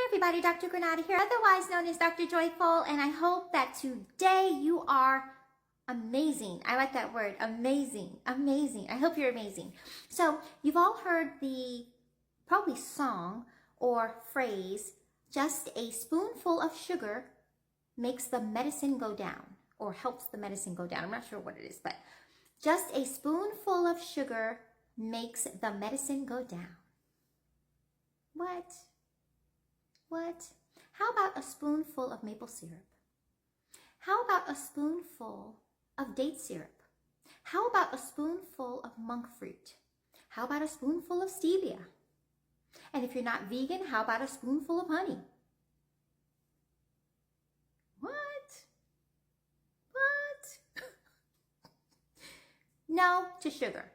everybody, Dr. Granada here, otherwise known as Dr. Joyful, and I hope that today you are amazing. I like that word, amazing, amazing. I hope you're amazing. So you've all heard the probably song or phrase, just a spoonful of sugar makes the medicine go down, or helps the medicine go down. I'm not sure what it is, but just a spoonful of sugar makes the medicine go down. What? How about a spoonful of maple syrup? How about a spoonful of date syrup? How about a spoonful of monk fruit? How about a spoonful of stevia? And if you're not vegan, how about a spoonful of honey? What? No to sugar.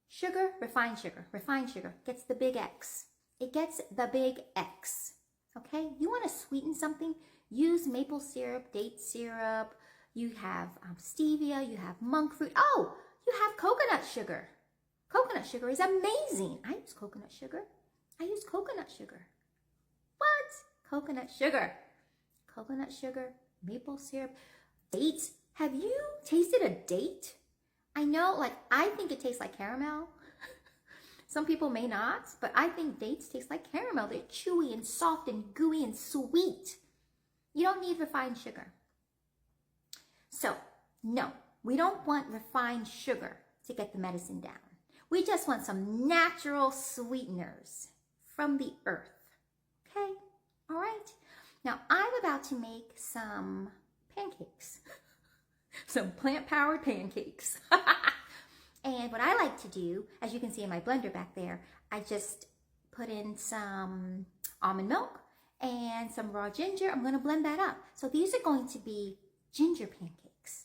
Sugar, refined sugar. Refined sugar gets the big X. It gets the big X. Okay, you want to sweeten something? Use maple syrup, date syrup. You have stevia, you have monk fruit. Oh, you have coconut sugar. Coconut sugar is amazing. I use coconut sugar. What? Coconut sugar. Coconut sugar, maple syrup, dates. Have you tasted a date? I know, I think it tastes like caramel. Some people may not, but I think dates taste like caramel. They're chewy and soft and gooey and sweet. You don't need refined sugar. So, no, we don't want refined sugar to get the medicine down. We just want some natural sweeteners from the earth. Okay? All right? Now, I'm about to make some pancakes. Some plant-powered pancakes. And what I like to do, as you can see in my blender back there, I just put in some almond milk and some raw ginger. I'm going to blend that up. So these are going to be ginger pancakes.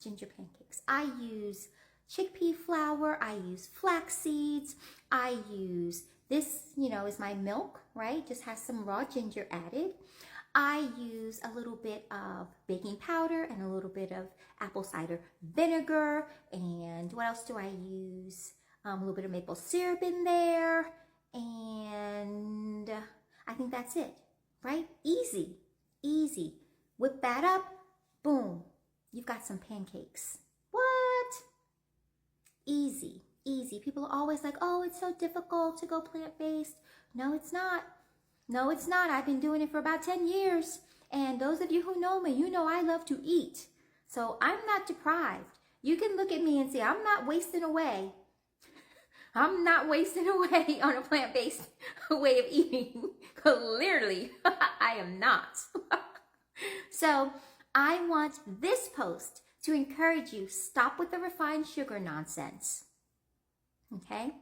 Ginger pancakes. I use chickpea flour. I use flax seeds. I use this, is my milk, right? Just has some raw ginger added. I use a little bit of baking powder and a little bit of apple cider vinegar. And what else do I use? A little bit of maple syrup in there. And I think that's it, right? Easy, easy. Whip that up, boom. You've got some pancakes. What? Easy, easy. People are always like, oh, it's so difficult to go plant-based. No, it's not. No, it's not. I've been doing it for about 10 years. And those of you who know me, you know I love to eat. So I'm not deprived. You can look at me and say, I'm not wasting away. I'm not wasting away on a plant-based way of eating. Clearly, I am not. So I want this post to encourage you, stop with the refined sugar nonsense. Okay?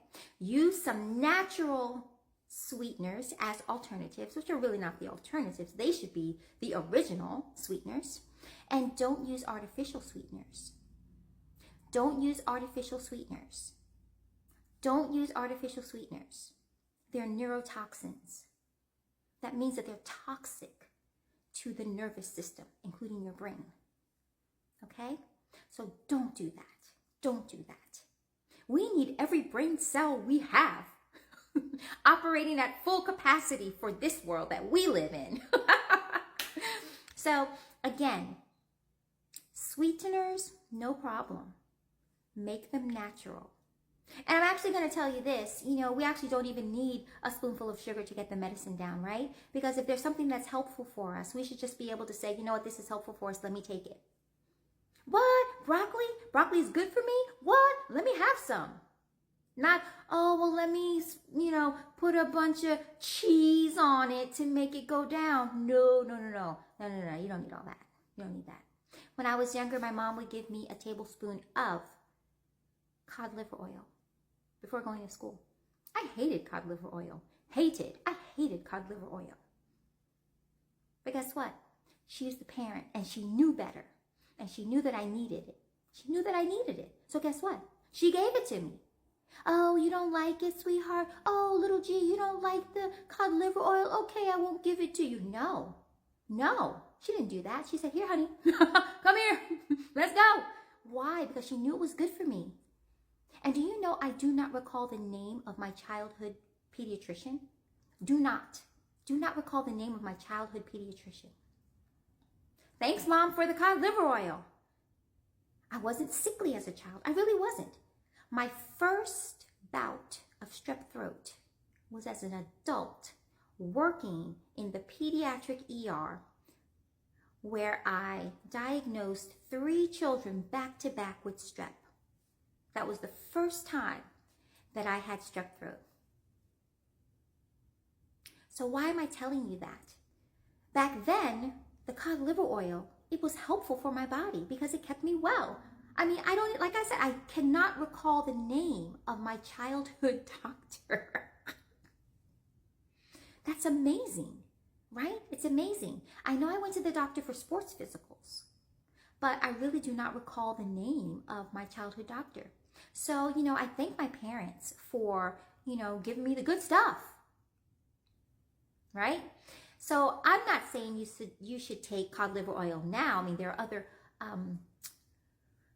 Use some natural sweeteners as alternatives, which are really not the alternatives. They should be the original sweeteners. And don't use artificial sweeteners. Don't use artificial sweeteners. Don't use artificial sweeteners. They're neurotoxins. That means that they're toxic to the nervous system, including your brain. Okay? So don't do that. Don't do that. We need every brain cell we have operating at full capacity for this world that we live in. So again, sweeteners, no problem. Make them natural. And I'm actually going to tell you this, we actually don't even need a spoonful of sugar to get the medicine down, right? Because if there's something that's helpful for us, we should just be able to say, you know what, this is helpful for us, let me take it. What? Broccoli? Broccoli is good for me? What? Let me have some. Not, oh, well, let me, put a bunch of cheese on it to make it go down. No. You don't need all that. You don't need that. When I was younger, my mom would give me a tablespoon of cod liver oil before going to school. I hated cod liver oil. I hated cod liver oil. But guess what? She was the parent, and she knew better. And she knew that I needed it. So guess what? She gave it to me. Oh, you don't like it, sweetheart? Oh, little G, you don't like the cod liver oil? Okay, I won't give it to you. No, she didn't do that. She said, here, honey, come here, let's go. Why? Because she knew it was good for me. And do you know, I do not recall the name of my childhood pediatrician. Do not. do not recall the name of my childhood pediatrician. Thanks, Mom, for the cod liver oil. I wasn't sickly as a child. I really wasn't. My first bout of strep throat was as an adult working in the pediatric ER, where I diagnosed 3 children back to back with strep. That was the first time that I had strep throat. So why am I telling you that? Back then, the cod liver oil, it was helpful for my body because it kept me well. I mean, like I said, I cannot recall the name of my childhood doctor. That's amazing, right? It's amazing. I know I went to the doctor for sports physicals, but I really do not recall the name of my childhood doctor. So, I thank my parents for, giving me the good stuff, right? So I'm not saying you should take cod liver oil now. I mean, there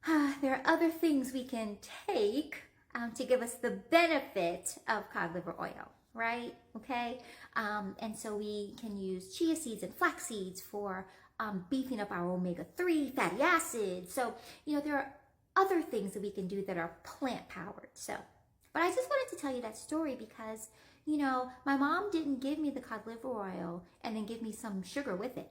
are other things we can take to give us the benefit of cod liver oil, right? Okay. And so we can use chia seeds and flax seeds for beefing up our omega-3 fatty acids. So, there are other things that we can do that are plant powered. So, but I just wanted to tell you that story because, my mom didn't give me the cod liver oil and then give me some sugar with it.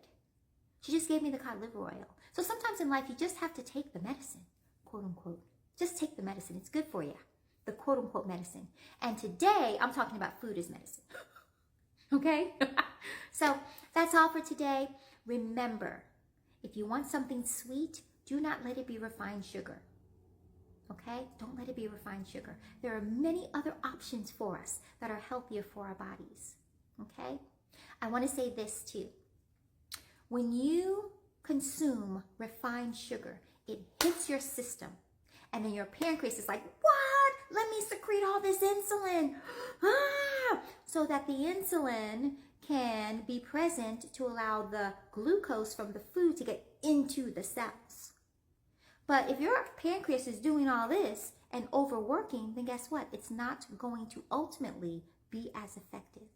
She just gave me the cod liver oil. So sometimes in life, you just have to take the medicine, quote unquote. Just take the medicine. It's good for you. The quote unquote medicine. And today, I'm talking about food as medicine. Okay? So that's all for today. Remember, if you want something sweet, do not let it be refined sugar. Okay? Don't let it be refined sugar. There are many other options for us that are healthier for our bodies. Okay? I want to say this too. When you consume refined sugar, it hits your system. And then your pancreas is like, what? Let me secrete all this insulin. So that the insulin can be present to allow the glucose from the food to get into the cells. But if your pancreas is doing all this and overworking, then guess what? It's not going to ultimately be as effective.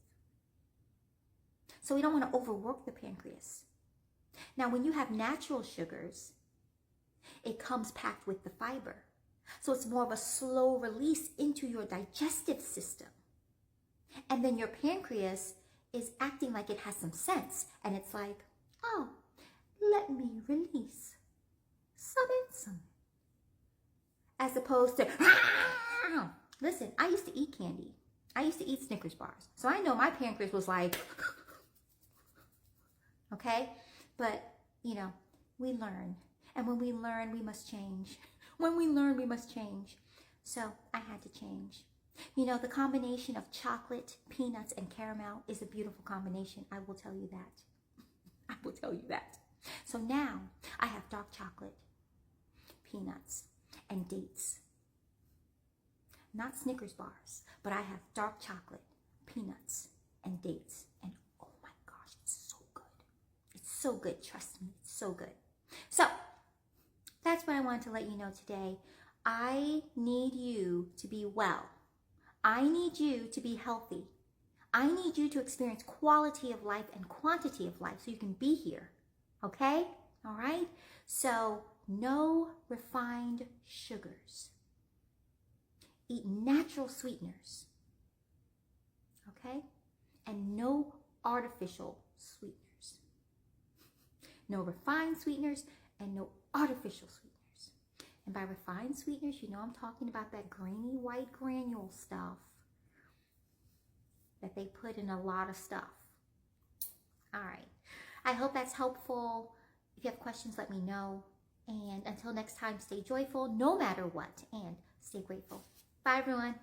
So we don't want to overwork the pancreas. Now, when you have natural sugars, it comes packed with the fiber. So it's more of a slow release into your digestive system. And then your pancreas is acting like it has some sense. And it's like, oh, let me release some insulin. As opposed to, listen, I used to eat candy. I used to eat Snickers bars. So I know my pancreas was like, okay? But, we learn. And when we learn, we must change. When we learn, we must change. So I had to change. The combination of chocolate, peanuts, and caramel is a beautiful combination. I will tell you that. I will tell you that. So now I have dark chocolate, peanuts, and dates. Not Snickers bars, but I have dark chocolate, peanuts, and dates. And oh my gosh, it's so good. It's so good. Trust me, it's so good. So that's what I wanted to let you know today. I need you to be well. I need you to be healthy. I need you to experience quality of life and quantity of life so you can be here. Okay? All right? So no refined sugars. Eat natural sweeteners. Okay? And no artificial sweeteners. No refined sweeteners and no artificial sweeteners. And by refined sweeteners, I'm talking about that grainy white granule stuff that they put in a lot of stuff. All right. I hope that's helpful. If you have questions, let me know. And until next time, stay joyful no matter what, and stay grateful. Bye, everyone.